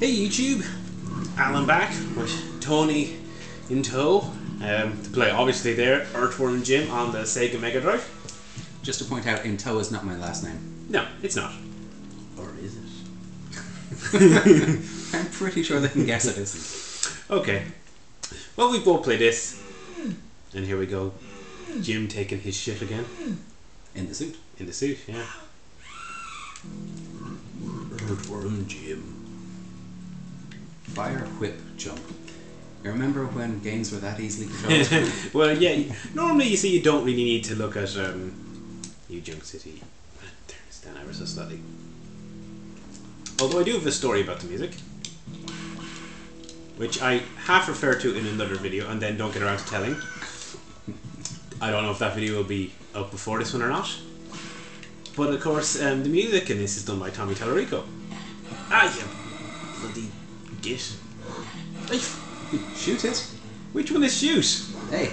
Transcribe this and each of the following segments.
Hey YouTube, Alan back with Tony in tow to play obviously there Earthworm Jim on the Sega Mega Drive. Just to point out, in tow is not my last name. No, it's not. Or is it? I'm pretty sure they can guess it isn't. Okay. Well, we both play this. And here we go. Jim taking his shit again. In the suit. In the suit, yeah. Earthworm Jim. Fire, whip, jump. You remember when games were that easily controlled? Well, yeah. Normally, you see, you don't really need to look at New Junk City. Turn this down ever so slightly. Although I do have a story about the music, which I half refer to in another video and then don't get around to telling. I don't know if that video will be up before this one or not. But of course, the music in this is done by Tommy Tallarico. Ah, you bloody git. Shoot it. Which one is shoot? Hey.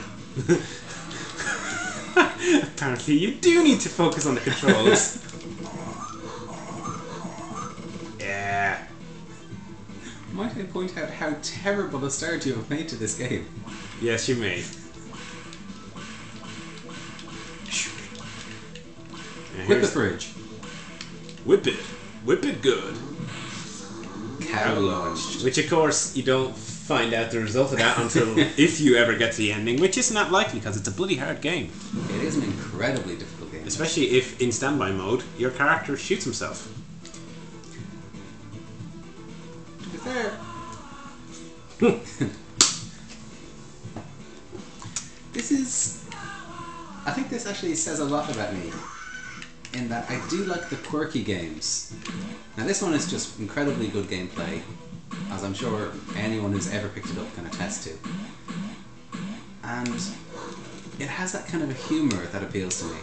Apparently you do need to focus on the controls. Yeah. Might I point out how terrible a start you have made to this game? Yes, you may. Whip the fridge. Whip it. Whip it good. Cow launched. Which of course you don't find out the result of that until if you ever get to the ending, which is not likely because it's a bloody hard game. It is an incredibly difficult game. Especially if in standby mode your character shoots himself. To be fair. I think this actually says a lot about me, in that I do like the quirky games. Now this one is just incredibly good gameplay, as I'm sure anyone who's ever picked it up can attest to. And it has that kind of a humour that appeals to me.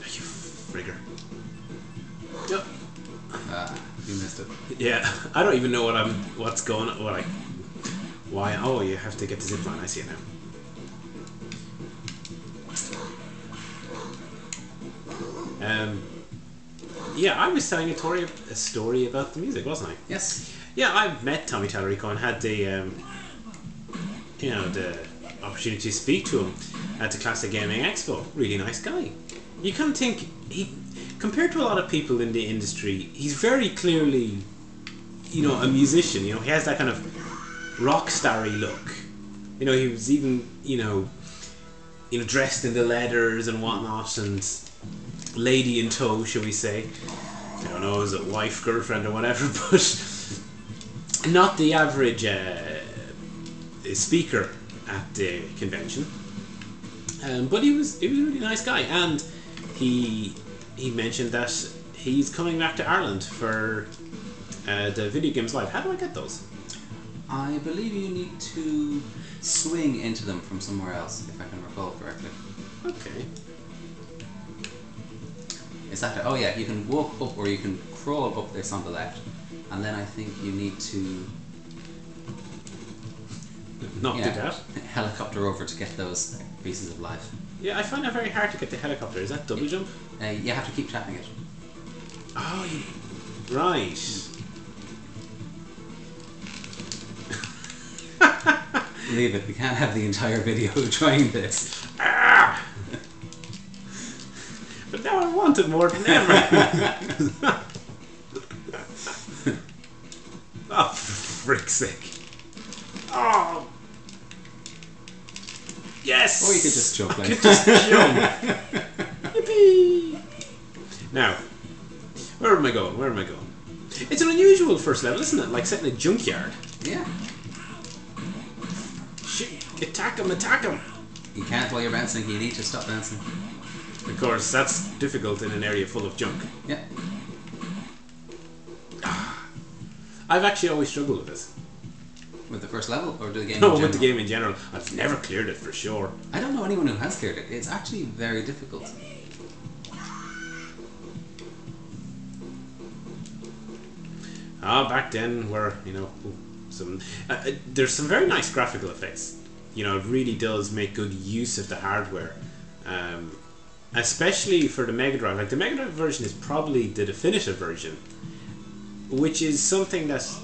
You frigger. Yep. You missed it. Yeah, I don't even know what's going on, why, oh, you have to get the zipline, I see it now. Yeah, I was telling a story about the music, wasn't I? Yes. Yeah, I met Tommy Tallarico and had the opportunity to speak to him at the Classic Gaming Expo. Really nice guy. You kind of think compared to a lot of people in the industry, he's very clearly, a musician. He has that kind of rock starry look. He was even, dressed in the leathers and whatnot, and lady in tow, shall we say. I don't know, is it wife, girlfriend or whatever, but not the average speaker at the convention. But he was a really nice guy, and he mentioned that he's coming back to Ireland for the Video Games Live. How do I get those? I believe you need to swing into them from somewhere else, if I can recall correctly. Okay. Is that it? Oh yeah, you can walk up or you can crawl up this on the left, and then I think you need to Not do that. helicopter over to get those pieces of life. Yeah, I find it very hard to get the helicopter. Is that double jump? You have to keep tapping it. Oh, right. Leave it, we can't have the entire video trying this. Ah! But now I want it more than ever. Oh, for frick's sake. Oh. Yes! Or you could just jump like I could just jump. Yippee! Now, where am I going? It's an unusual first level, isn't it? Like setting a junkyard. Yeah. Shit, attack him! You can't while you're bouncing, you need to stop bouncing. Of course, that's difficult in an area full of junk. Yeah. I've actually always struggled with this. With the first level, or the game in No, general? with the game in general. I've never cleared it for sure. I don't know anyone who has cleared it. It's actually very difficult. Back then, where there's some very nice graphical effects. It really does make good use of the hardware. especially for the Mega Drive. Like, the Mega Drive version is probably the definitive version. which is something that's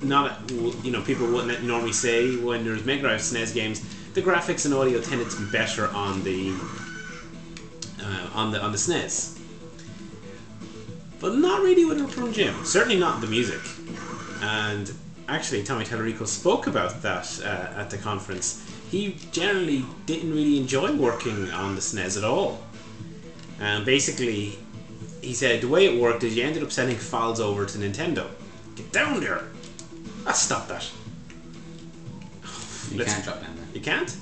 not, people wouldn't normally say when there's Mega Drive SNES games. The graphics and audio tended to be better on the SNES, but not really with Earthworm Jim. Certainly not the music. And actually, Tommy Tallarico spoke about that at the conference. He generally didn't really enjoy working on the SNES at all. And basically, he said the way it worked is you ended up sending files over to Nintendo. Get down there! Ah, stop that. You can't drop down there. You can't?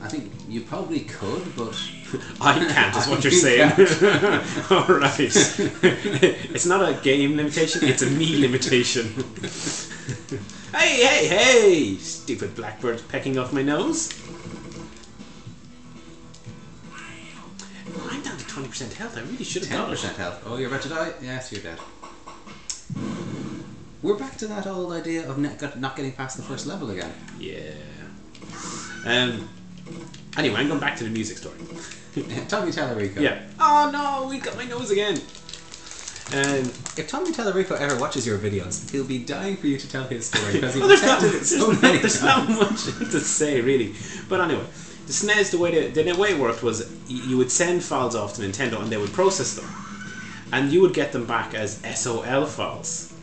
I think you probably could, but... I can't, is what you're saying. Alright. It's not a game limitation, it's a me limitation. Hey! Stupid blackbird pecking off my nose. I'm down to 20% health, I really should have done 10% health. Oh, you're about to die? Yes, you're dead. We're back to that old idea of not getting past the first level again. Yeah. Anyway, I'm going back to the music story. Tommy Tallarico. Yeah. Oh no, we got my nose again. If Tommy Tallarico ever watches your videos, he'll be dying for you to tell his story because he's there's not much to say really. But anyway, the SNES, the way it worked was you would send files off to Nintendo and they would process them, and you would get them back as SOL files,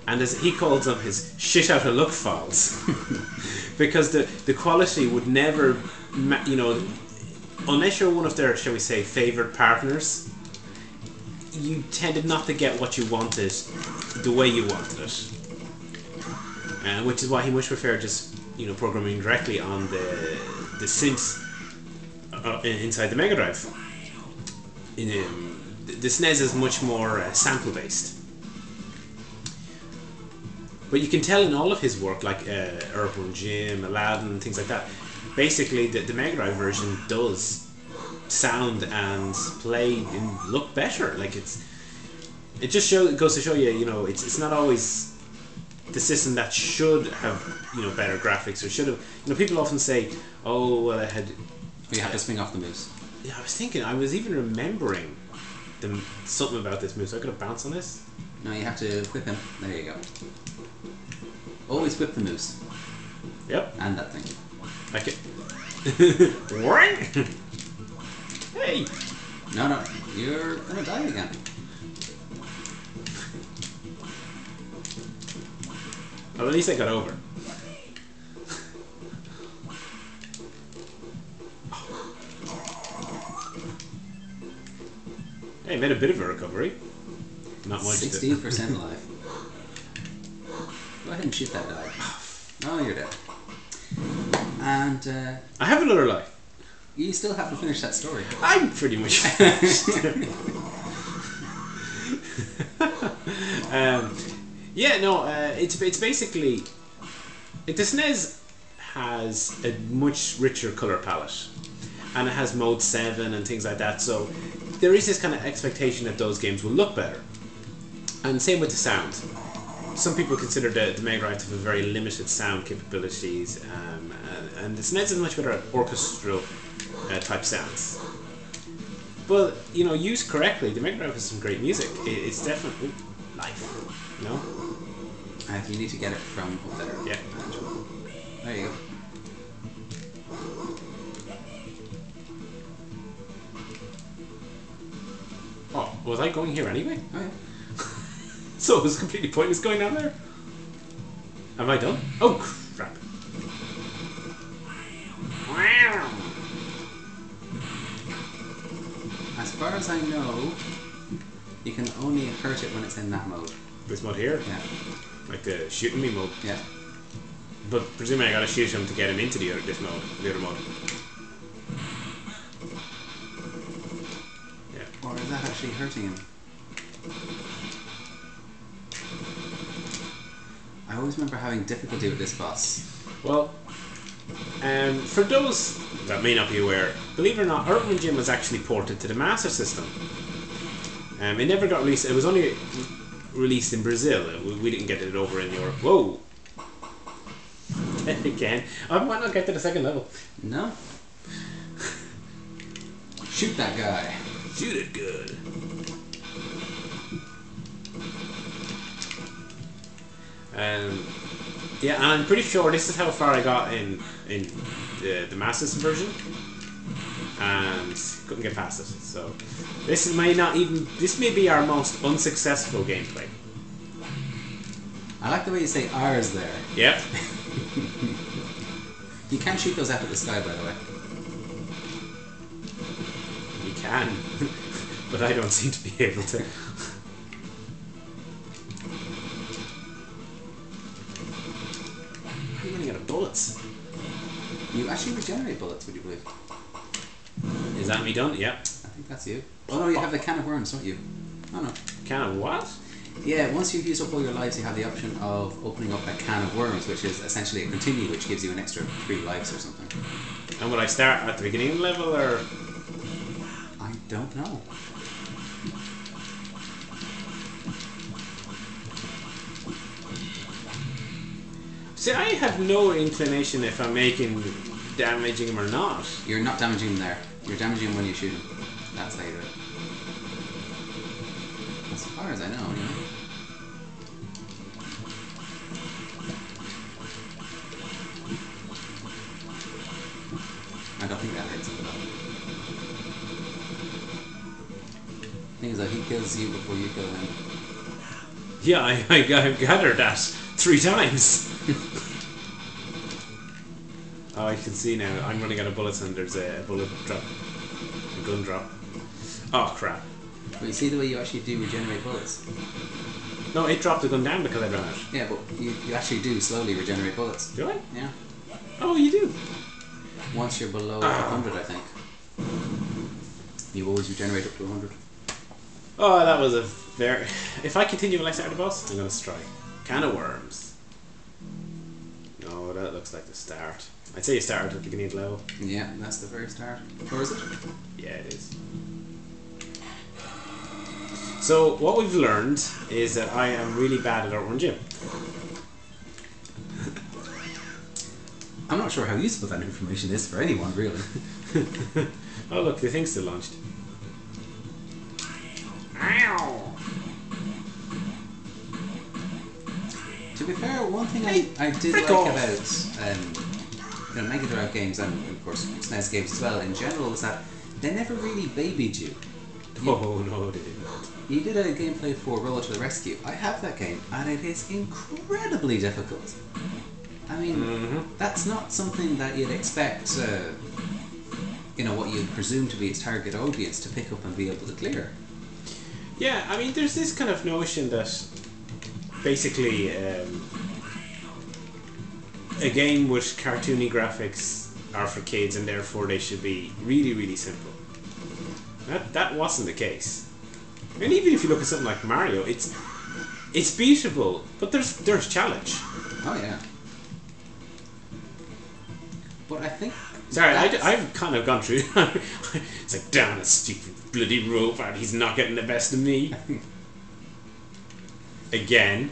and as he calls them, his shit out of luck files, because the quality would never, unless you're one of their, shall we say, favoured partners, you tended not to get what you wanted the way you wanted it. Which is why he much preferred just, programming directly on the synths inside the Mega Drive. The SNES is much more sample based. But you can tell in all of his work, like Earthworm Jim, Aladdin, and things like that, basically the Mega Drive version does sound and play and look better. Like it just goes to show you, it's not always the system that should have better graphics or should have. People often say, oh well, you have to swing off the moose. Yeah, I was even remembering something about this moose. I could have bounced on this. No, you have to whip him. There you go. Always whip the moose. Yep. And that thing. Like it. Hey! No, you're gonna die again. Well, at least I got over. Hey, made a bit of a recovery. Not much. 16% alive. Go ahead and shoot that guy. Oh, you're dead. And I have another life. You still have to finish that story. I'm pretty much finished. It's basically the SNES has a much richer color palette, and it has mode 7 and things like that. So there is this kind of expectation that those games will look better, and same with the sound. Some people consider the Mega Drive to have very limited sound capabilities, and the SNES is much better at orchestral type sounds. But used correctly, the Mega Drive has some great music. It's definitely life. You need to get it from up there. Yeah. There you go. Oh, was I going here anyway? Oh yeah. So it was completely pointless going down there? Am I done? Oh crap. As far as I know, you can only hurt it when it's in that mode. This mode here? Yeah. Like the shooting me mode? Yeah. But presumably I gotta shoot him to get him into the other mode. Yeah. Or is that actually hurting him? I always remember having difficulty with this boss. Well, for those that may not be aware, believe it or not, Earthworm Jim was actually ported to the Master System. It never got released. It was only released in Brazil. We didn't get it over in Europe. Whoa! Again, I might not get to the second level. No. Shoot that guy. Shoot it good. Yeah, and I'm pretty sure this is how far I got in the Master System version, and couldn't get past it. So this may be our most unsuccessful gameplay. I like the way you say ours there. Yep. You can shoot those out of the sky, by the way. You can, but I don't seem to be able to. I'm running out of bullets. You actually regenerate bullets, would you believe? Is that me done? Yep. I think that's you. Oh no, you have the can of worms, don't you? Oh no. Can of what? Yeah, once you've used up all your lives, you have the option of opening up a can of worms, which is essentially a continue, which gives you an extra 3 lives or something. And will I start at the beginning of the level, or...? I don't know. See, I have no inclination if I'm damaging him or not. You're not damaging him there. You're damaging him when you shoot him. That's how you do it. As far as I know, anyway. I don't think that hits him at all. The thing is that he kills you before you kill him. Yeah, I've gathered that 3 times. Oh, I can see now. I'm running out of bullets and there's a bullet drop. A gun drop. Oh, crap. But you see the way you actually do regenerate bullets? No, it dropped the gun down because I ran out. Yeah, but you actually do slowly regenerate bullets. Do I? Yeah. Oh, you do? Once you're below 100, I think. You always regenerate up to 100. Oh, that was a very... If I continue when I start the boss, I'm going to strike. Can of worms. No, that looks like the start. I'd say you start at the beginning of the level. Yeah, that's the very start. Or is it? Yeah, it is. So, what we've learned is that I am really bad at Earthworm Jim. I'm not sure how useful that information is for anyone, really. Oh look, the thing's still launched. Ow! To be fair, one thing I did like about Mega Drive games and of course SNES games as well in general is that they never really babied you. Oh no, they didn't. You did a gameplay for Roller to the Rescue. I have that game and it is incredibly difficult. I mean, that's not something that you'd expect, what you'd presume to be its target audience to pick up and be able to clear. Yeah, I mean, there's this kind of notion that basically a game with cartoony graphics are for kids and therefore they should be really, really simple. That wasn't the case. And even if you look at something like Mario, it's beatable, but there's challenge. Oh yeah. But I think... Sorry, I've kind of gone through... It's like, damn, that stupid bloody robot, he's not getting the best of me. Again.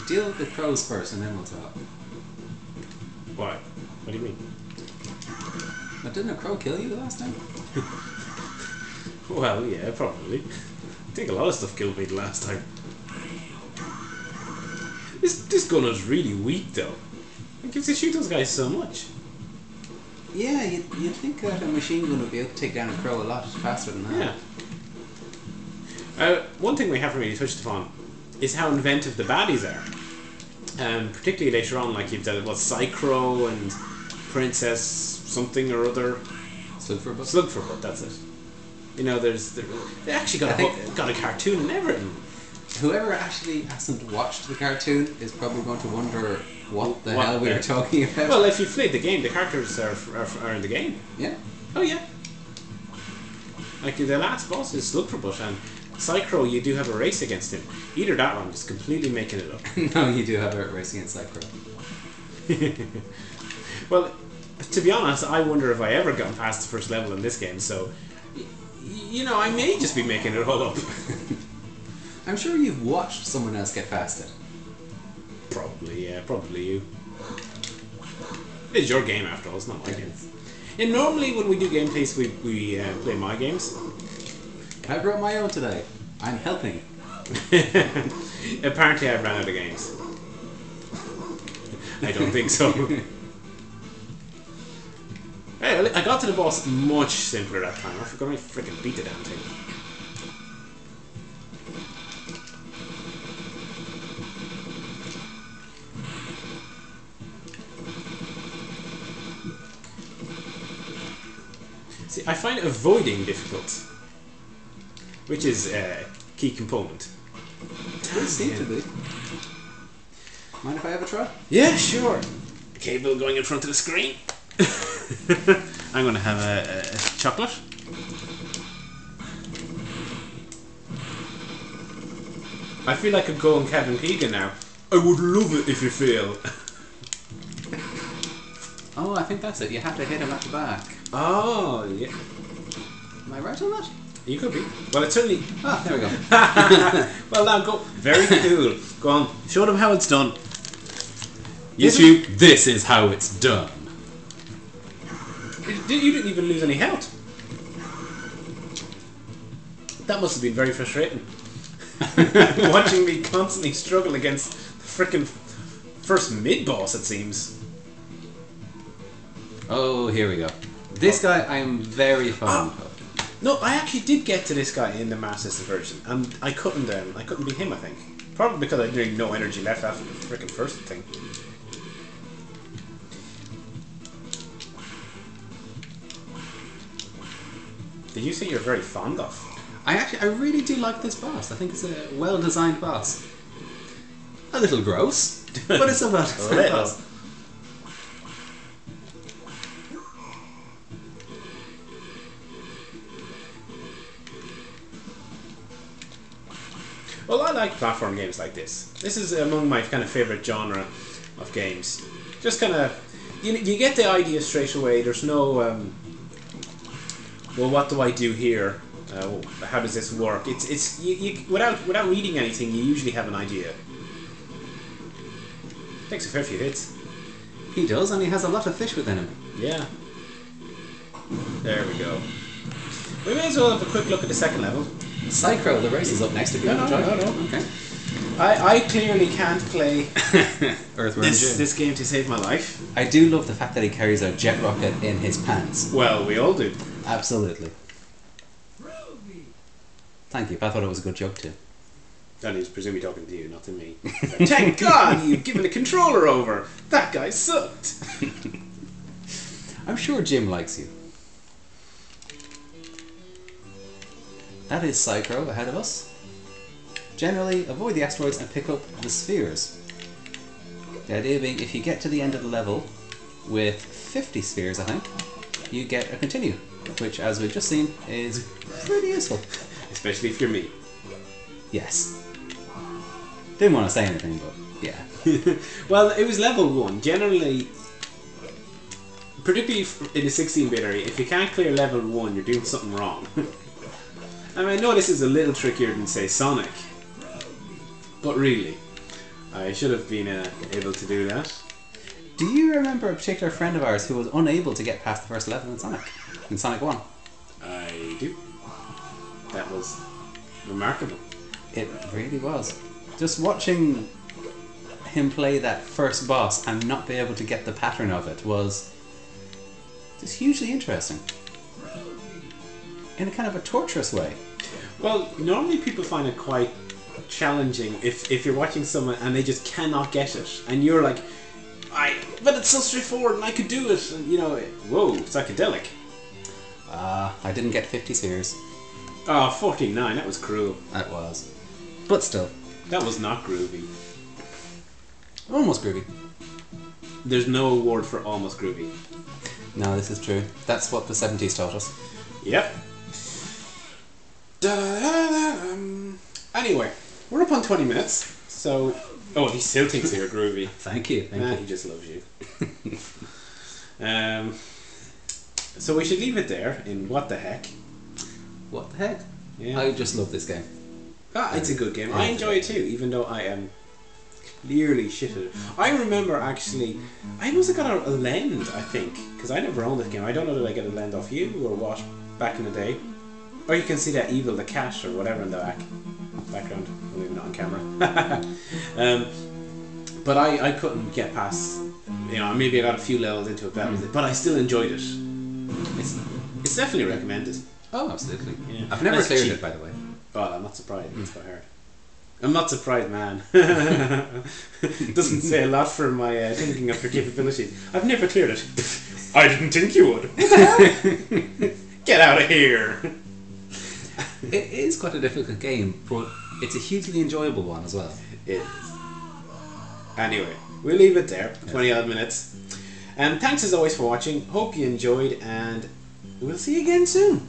Deal with the crows first and then we'll talk. What? What do you mean? But didn't a crow kill you the last time? Well, yeah, probably. I think a lot of stuff killed me the last time. This gun is really weak though. It gives you shoot those guys so much. Yeah, you'd think that a machine gun would be able to take down a crow a lot faster than that. Yeah. One thing we haven't really touched upon is how inventive the baddies are. Particularly later on, like you've done Psychro and Princess something or other. Slugfoot, that's it. You know, they actually got a cartoon and everything. Whoever actually hasn't watched the cartoon is probably going to wonder what the hell we are talking about. Well, if you've played the game, the characters are in the game. Yeah. Oh yeah. Like the last boss is Slugfoot, and Psychro, you do have a race against him. Either that or I'm just completely making it up. No, you do have a race against Psychro. Well, to be honest, I wonder if I ever got past the first level in this game, so... I may just be making it all up. I'm sure you've watched someone else get past it. Probably, yeah, probably you. It's your game after all, it's not my game. And normally when we do gameplays, we play my games. I brought my own today. I'm helping. Apparently I've ran out of games. I don't think so. Hey, I got to the boss much simpler that time. I forgot to freaking beat the damn thing. See, I find avoiding difficult, which is a key component. It seems to be. Mind if I have a try? Yeah, sure. Cable going in front of the screen. I'm going to have a chocolate. I feel like I'm going Kevin Keegan now. I would love it if you fail. Oh, I think that's it. You have to hit him at the back. Oh, yeah. Am I right on that? You could be. Well, it's certainly... Ah, there we go. Well, now go. Very cool. Go on. Show them how it's done. YouTube, this is how it's done. You didn't even lose any health. That must have been very frustrating. Watching me constantly struggle against the frickin' first mid-boss, it seems. Oh, here we go. This guy I am very fond of. No, I actually did get to this guy in the Master System version, and I couldn't beat him, I think. Probably because I had nearly no energy left after the frickin' first thing. Did you say you're very fond of? I really do like this boss. I think it's a well-designed boss. A little gross, but it's a well-designed boss. Well, I like platform games like this. This is among my kind of favourite genre of games. Just kind of, you get the idea straight away. There's no, well, what do I do here? How does this work? It's without reading anything, you usually have an idea. Takes a fair few hits. He does, and he has a lot of fish within him. Yeah. There we go. We may as well have a quick look at the second level. Psycho, the race is up next if you want to join. No. Okay. I clearly can't play Earthworm Jim. this game to save my life. I do love the fact that he carries a jet rocket in his pants. Well, we all do. Absolutely. Thank you. I thought it was a good joke too. That is presumably talking to you, not to me. Thank God you've given the controller over. That guy sucked. I'm sure Jim likes you. That is Psycho ahead of us. Generally, avoid the asteroids and pick up the spheres. The idea being, if you get to the end of the level with 50 spheres, I think, you get a continue, which, as we've just seen, is pretty useful. Especially if you're me. Yes. Didn't want to say anything, but yeah. Well, it was level 1. Generally, particularly in the 16-bit area, if you can't clear level 1, you're doing something wrong. I mean, I know this is a little trickier than, say, Sonic, but really, I should have been able to do that. Do you remember a particular friend of ours who was unable to get past the first level in Sonic 1? I do. That was remarkable. It really was. Just watching him play that first boss and not be able to get the pattern of it was just hugely interesting. In a kind of a torturous way. Well, normally people find it quite challenging if you're watching someone and they just cannot get it, and you're like, but it's so straightforward and I could do it, and whoa, psychedelic. I didn't get 50 spheres. Oh, 49, that was cruel. That was. But still. That was not groovy. Almost groovy. There's no award for almost groovy. No, this is true. That's what the 70s taught us. Yep. Anyway, we're up on 20 minutes, so... Oh, he still thinks you're groovy. Thank you. He just loves you. So we should leave it there in What the Heck. What the heck? Yeah. I just love this game. It's a good game. I enjoy it too, even though I am clearly shit at it. I remember actually, I must have got a lend, I think, because I never owned this game. I don't know did I get a lend off you or what back in the day. Or you can see that Evil the Cat or whatever in the back. background, maybe not on camera. But I couldn't get past. You know, maybe I got a few levels into it, that was it. But I still enjoyed it. It's definitely recommended. Oh, absolutely. Yeah. I've never cleared it, by the way. Oh, I'm not surprised. It's quite hard. I'm not surprised, man. Doesn't say a lot for my thinking of your capabilities. I've never cleared it. I didn't think you would. What the hell? Get out of here. It is quite a difficult game, but it's a hugely enjoyable one as well. It is. Anyway, we'll leave it there. 20 odd minutes. Thanks as always for watching. Hope you enjoyed, and we'll see you again soon.